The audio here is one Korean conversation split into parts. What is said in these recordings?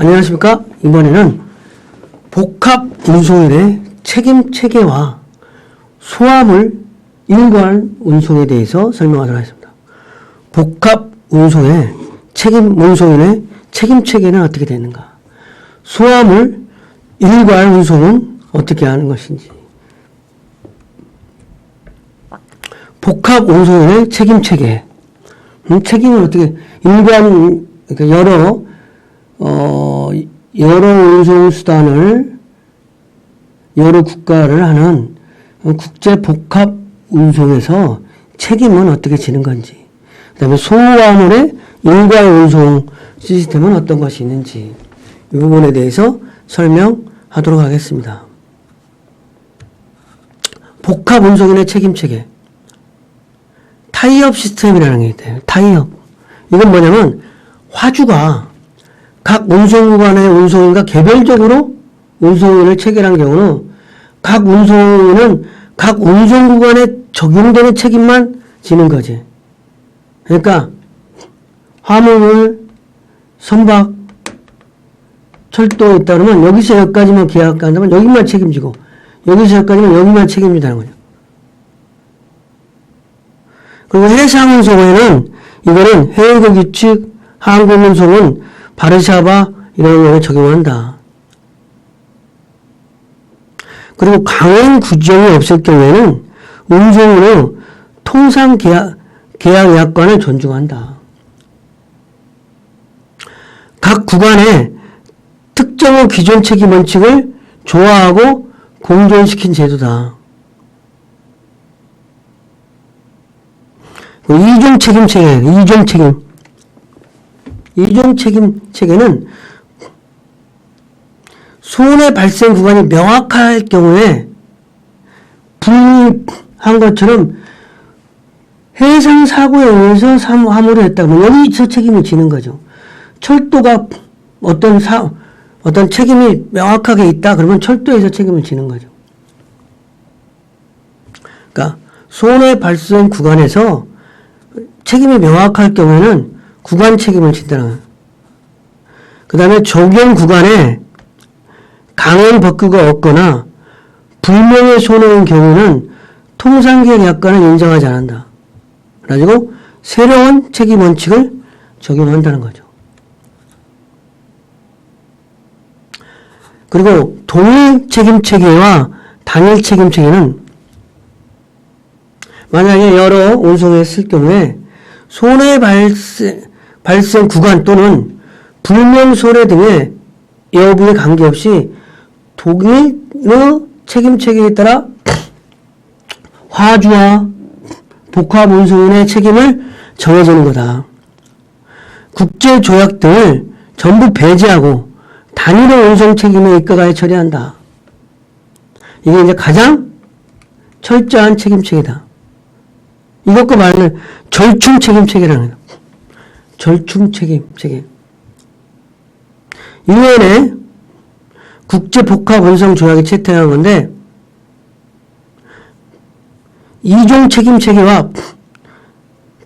안녕하십니까? 이번에는 복합 운송인의 책임 체계와 소화물 일괄 운송에 대해서 설명하도록 하겠습니다. 복합 운송의 운송인의 책임 체계는 어떻게 되는가? 소화물 일괄 운송은 어떻게 하는 것인지. 복합 운송인의 책임 체계. 책임은 어떻게, 일괄, 그러니까 여러 운송수단을, 여러 국가를 하는 국제 복합 운송에서 책임은 어떻게 지는 건지, 그 다음에 소화물의 일괄 운송 시스템은 어떤 것이 있는지, 이 부분에 대해서 설명하도록 하겠습니다. 복합 운송인의 책임 체계. 타이업 시스템이라는 게 있대요. 타이업. 이건 뭐냐면, 화주가 각 운송구간의 운송인과 개별적으로 운송인을 체결한 경우는 각 운송인은 각 운송구간에 적용되는 책임만 지는 거지. 그러니까 화물, 선박, 철도에 있다 그러면 여기서 여기까지만 계약한다면 여기만 책임지고 여기서 여기까지만 여기만 책임진다는 거죠. 그리고 해상운송에는 이거는 해외국 규칙, 항공운송은 바르샤바 이런 거에 적용한다. 그리고 강행 규정이 없을 경우에는 운송으로 통상 계약 약관을 존중한다. 각 구간의 특정한 기존 책임 원칙을 조화하고 공존시킨 제도다. 이종 책임 체계, 이종 책임 체계는 손해 발생 구간이 명확할 경우에 불리한 것처럼 해상 사고에 의해서 화물을 했다면 여기서 책임이 지는 거죠. 철도가 어떤 책임이 명확하게 있다 그러면 철도에서 책임을 지는 거죠. 그러니까 손해 발생 구간에서 책임이 명확할 경우에는 구간 책임을 진다는 거예요. 그 다음에 적용 구간에 강행 법규가 없거나 불명예 손해인 경우는 통상계약 약관을 인정하지 않는다. 그래가지고 새로운 책임 원칙을 적용한다는 거죠. 그리고 동일 책임 체계와 단일 책임 체계는 만약에 여러 운송했을 경우에 손해 발생 구간 또는 불명 손해 등의 여부에 관계없이 독일의 책임 체계에 따라 화주와 복합 운송인의 책임을 정해주는 거다. 국제 조약 등을 전부 배제하고 단일화 운송 책임에 입각하여 처리한다. 이게 이제 가장 철저한 책임 체계다. 이것과 말하는 절충 책임 체계라는 거예요. 절충 책임 체계. 유엔의 국제 복합 운송 조약에 채택한 건데, 이종 책임 체계와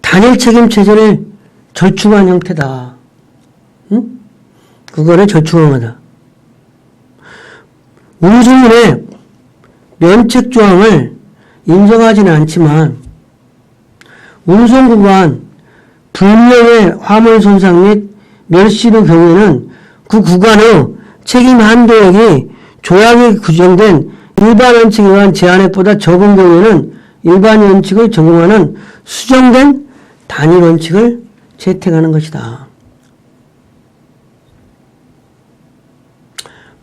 단일 책임 체제를 절충한 형태다. 응? 그거를 절충한 거다. 운송인의 면책 조항을 인정하지는 않지만 운송구간 불명예 화물 손상 및 멸실의 경우에는 그 구간의 책임 한도액이 조약에 규정된 일반 원칙에 의한 제한액보다 적은 경우에는 일반 원칙을 적용하는 수정된 단일 원칙을 채택하는 것이다.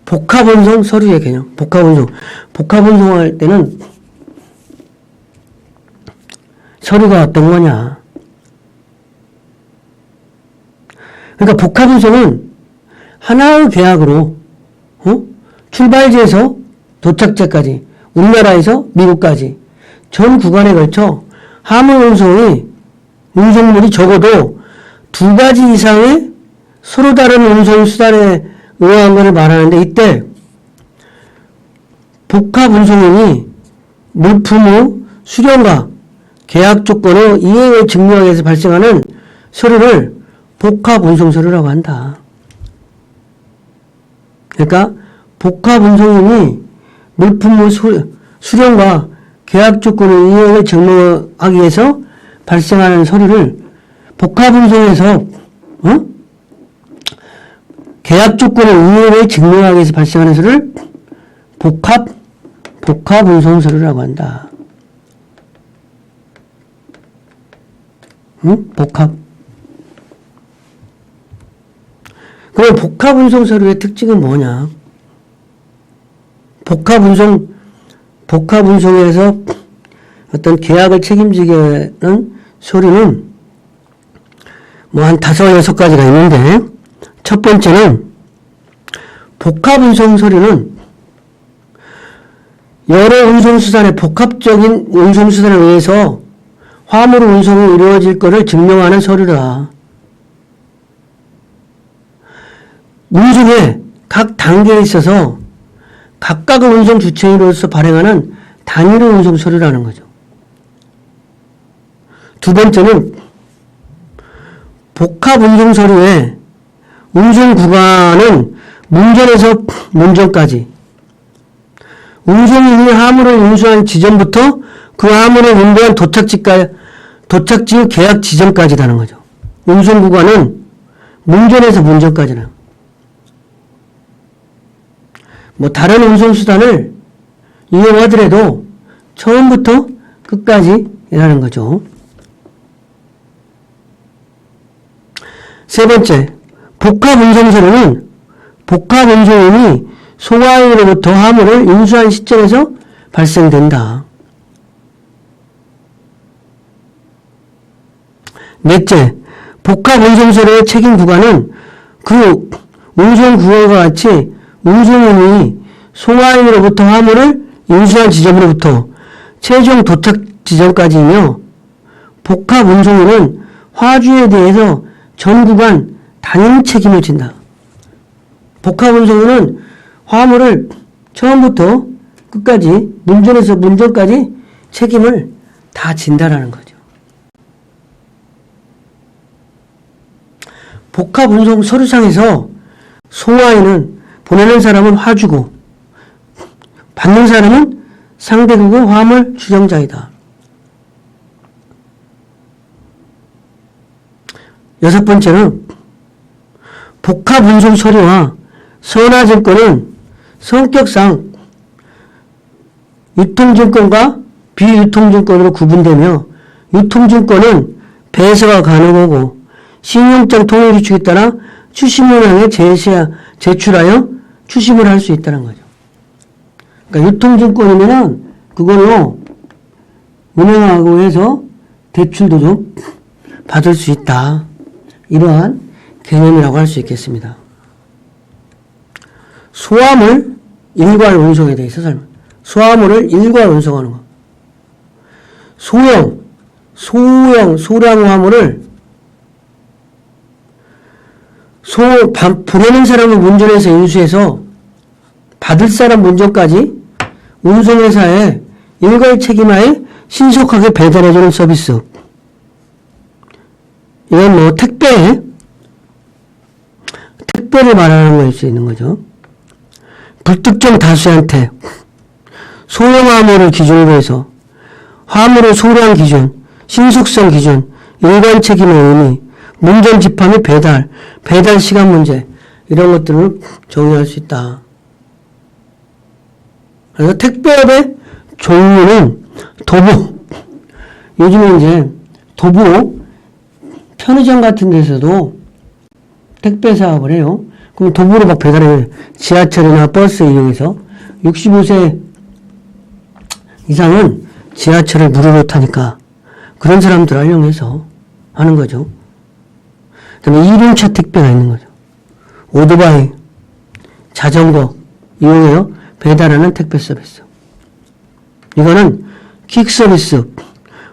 복합운송 서류의 개념. 복합운송할 때는 서류가 어떤 거냐. 그러니까 복합운송은 하나의 계약으로 출발지에서 도착지까지 우리나라에서 미국까지 전 구간에 걸쳐 화물 운송물이 적어도 두 가지 이상의 서로 다른 운송수단에 의한 것을 말하는데, 이때 복합운송인이 물품의 수령과 계약 조건의 이행을 증명하기 위해서 발생하는 서류를 복합운송서류라고 한다. 그러니까 복합운송인이 물품의 수령과 계약 조건의 이행을 증명하기 위해서 발생하는 서류를 복합운송에서 계약 조건의 이행을 증명하기 위해서 발생하는 서류를 복합운송 서류라고 한다. 복합. 그럼 복합운송 서류의 특징은 뭐냐? 복합운송에서 어떤 계약을 책임지게 하는 서류는 뭐 한 5, 6가지가 있는데, 첫 번째는 복합운송 서류는 여러 운송수단의 복합적인 운송수단에 의해서 화물 운송이 이루어질 것을 증명하는 서류다. 운송의 각 단계에 있어서 각각의 운송 주체인으로서 발행하는 단일의 운송 서류라는 거죠. 두 번째는 복합 운송 서류의 운송 구간은 문전에서 문전까지 운송인이 화물을 운수한 지점부터 그 화물을 운반한 도착지 계약 지점까지라는 거죠. 운송 구간은 문전에서 문전까지는. 뭐 다른 운송수단을 이용하더라도 처음부터 끝까지라는 거죠. 세 번째, 복합운송서류는 복합운송인이 소화인으로부터 화물을 인수한 시점에서 발생된다. 넷째, 복합운송서류의 책임 구간은 그 운송구간과 같이 운송인이 소화인으로부터 화물을 인수한 지점으로부터 최종 도착 지점까지이며 복합운송인은 화주에 대해서 전 구간 단일 책임을 진다. 복합운송인은 화물을 처음부터 끝까지 문전에서 문전까지 책임을 다 진다라는 거죠. 복합운송 서류상에서 소화인은 보내는 사람은 화주고 받는 사람은 상대국의 화물 수령자이다. 여섯 번째는 복합운송 서류와 선화증권은 성격상 유통증권과 비유통증권으로 구분되며 유통증권은 배서가 가능하고 신용장 통일규칙에 따라 추심을 향해 제출하여 추심을 할 수 있다는 거죠. 그러니까 유통증권이면은 그걸로 은행하고 해서 대출도 좀 받을 수 있다. 이러한 개념이라고 할 수 있겠습니다. 소화물 일괄 운송에 대해서 설명. 소화물을 일괄 운송하는 것. 소량 화물을 보내는 사람은 문전에서 인수해서 받을 사람 문전까지 운송회사에 일괄 책임하에 신속하게 배달해주는 서비스. 이건 뭐 택배를 말하는 거일 수 있는 거죠. 불특정 다수한테 소형 화물을 기준으로 해서 화물의 소량 기준, 신속성 기준, 일괄 책임의 의미, 문전 집합 및 배달 시간 문제 이런 것들을 정의할 수 있다. 그래서 택배업의 종류는 도보. 요즘에 이제 도보 편의점 같은 데서도 택배 사업을 해요. 그럼 도보로 막 배달해요. 지하철이나 버스 이용해서 65세 이상은 지하철을 무료로 타니까 그런 사람들을 활용해서 하는 거죠. 그다음에 이륜차 택배가 있는 거죠. 오토바이, 자전거 이용해요. 배달하는 택배 서비스. 이거는 퀵 서비스,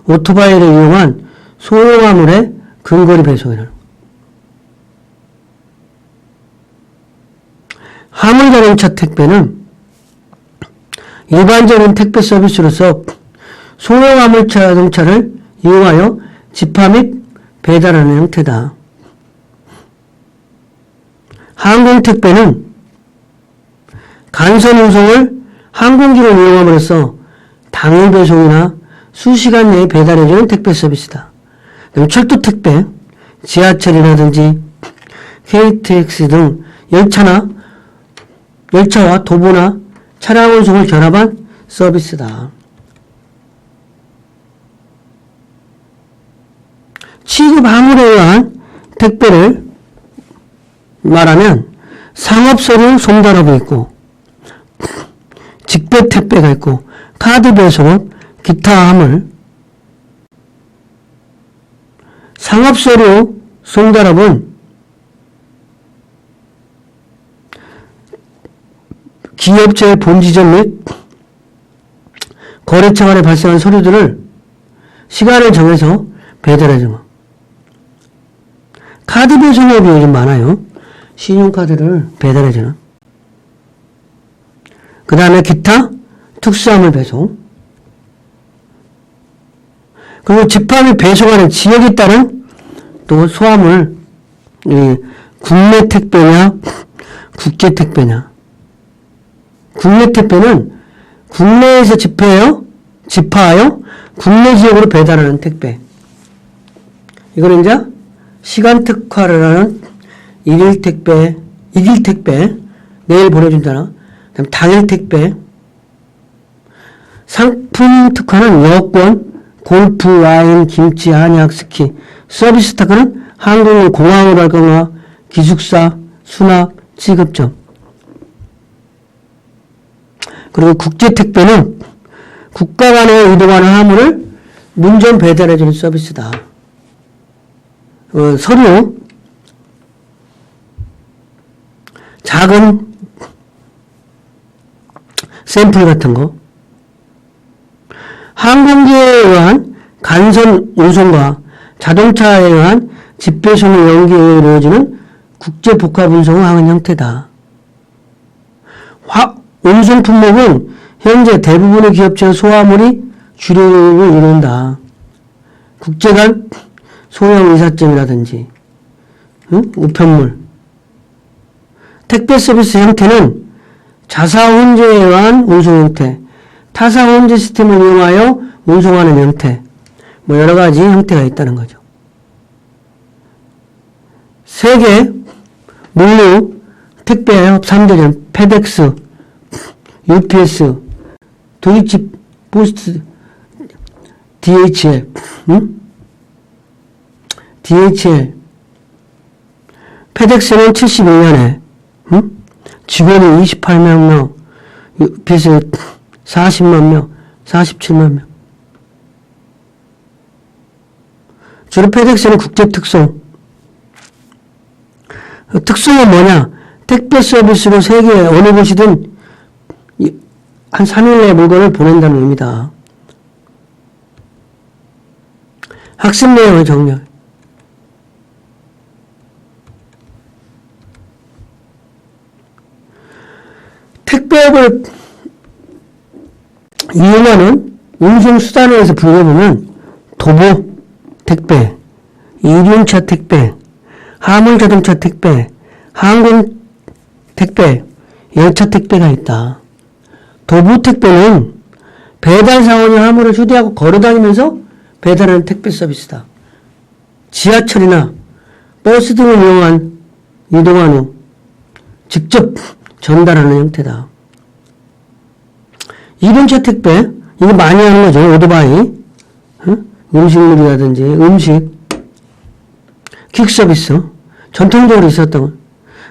오토바이를 이용한 소형 화물의 근거리 배송이라는 거. 화물 자동차 택배는 일반적인 택배 서비스로서 소형 화물 자동차를 이용하여 집합 및 배달하는 형태다. 항공 택배는 간선 운송을 항공기를 이용함으로써 당일 배송이나 수시간 내에 배달해주는 택배 서비스다. 그리고 철도 택배, 지하철이라든지 KTX 등 열차와 도보나 차량 운송을 결합한 서비스다. 취급 화물에 의한 택배를 말하면 상업서류 송달업이 있고 직배 택배가 있고 카드 배송업, 기타 화물. 상업서류 송달업은 기업체의 본지점 및 거래처 간에 발생한 서류들을 시간을 정해서 배달해주는 것. 카드 배송업이 요즘 많아요. 신용카드를 배달해주는. 그 다음에 기타 특수화물 배송. 그리고 집합을 배송하는 지역에 따른 또 소화물, 국내 택배냐, 국제 택배냐. 국내 택배는 국내에서 집하하여 국내 지역으로 배달하는 택배. 이거는 이제 시간 특화를 하는 일일 택배, 내일 보내준다나, 그다음 당일 택배. 상품 특화는 여권, 골프, 와인, 김치, 한약, 스키. 서비스 특화는 항공, 공항으로 갈 경우와 기숙사, 수납, 취급점. 그리고 국제 택배는 국가 간에 이동하는 화물을 문전 배달해주는 서비스다. 서류, 작은 샘플 같은 거. 항공기에 의한 간선 운송과 자동차에 의한 집배송의 연기에 이루어지는 국제 복합 운송을 하는 형태다. 운송 품목은 현재 대부분의 기업체의 소화물이 주력을 이룬다. 국제 간 소형 의사점이라든지 우편물. 택배 서비스 형태는 자사 혼재에 의한 운송 형태, 타사 혼재 시스템을 이용하여 운송하는 형태, 뭐 여러 가지 형태가 있다는 거죠. 세계 물류 택배업 3대전 페덱스, UPS, 도이치 포스트, DHL, DHL. 페덱스는 72년에 직원이 28만 명, UPS 40만 명, 47만 명. 주로 페덱스는 국제 특송. 특송은 뭐냐? 택배 서비스로 세계 어느 곳이든 한 3일 내에 물건을 보낸다는 의미다. 학습 내용의 정렬. 택배업을 이용하는 운송수단에서 분류해보면 도보 택배, 이륜차 택배, 화물자동차 택배, 항공 택배, 열차 택배가 있다. 도보 택배는 배달 사원이 화물을 휴대하고 걸어다니면서 배달하는 택배 서비스다. 지하철이나 버스 등을 이동한 후 직접 전달하는 형태다. 이륜차 택배, 이거 많이 하는 거죠. 오토바이, 음식물이라든지 음식, 퀵 서비스, 전통적으로 있었던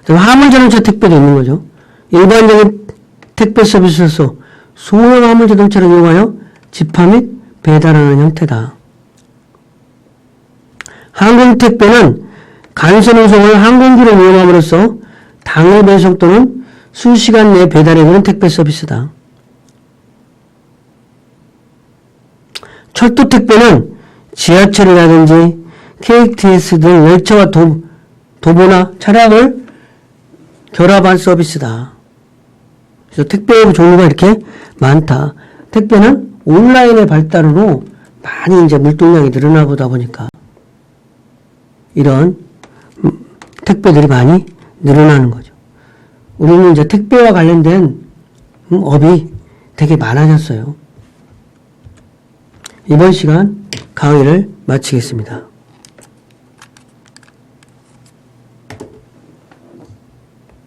거. 화물자동차 택배도 있는 거죠. 일반적인 택배 서비스로서 소형 화물자동차를 이용하여 집화 및 배달하는 형태다. 항공택배는 간선 운송을 항공기를 이용함으로써 당일 배송 또는 수시간 내에 배달해주는 택배 서비스다. 철도 택배는 지하철이라든지 KTX 등 열차와 도보나 차량을 결합한 서비스다. 그래서 택배 종류가 이렇게 많다. 택배는 온라인의 발달으로 많이 이제 물동량이 늘어나보다 보니까 이런 택배들이 많이 늘어나는 거죠. 우리는 이제 택배와 관련된 업이 되게 많아졌어요. 이번 시간 강의를 마치겠습니다.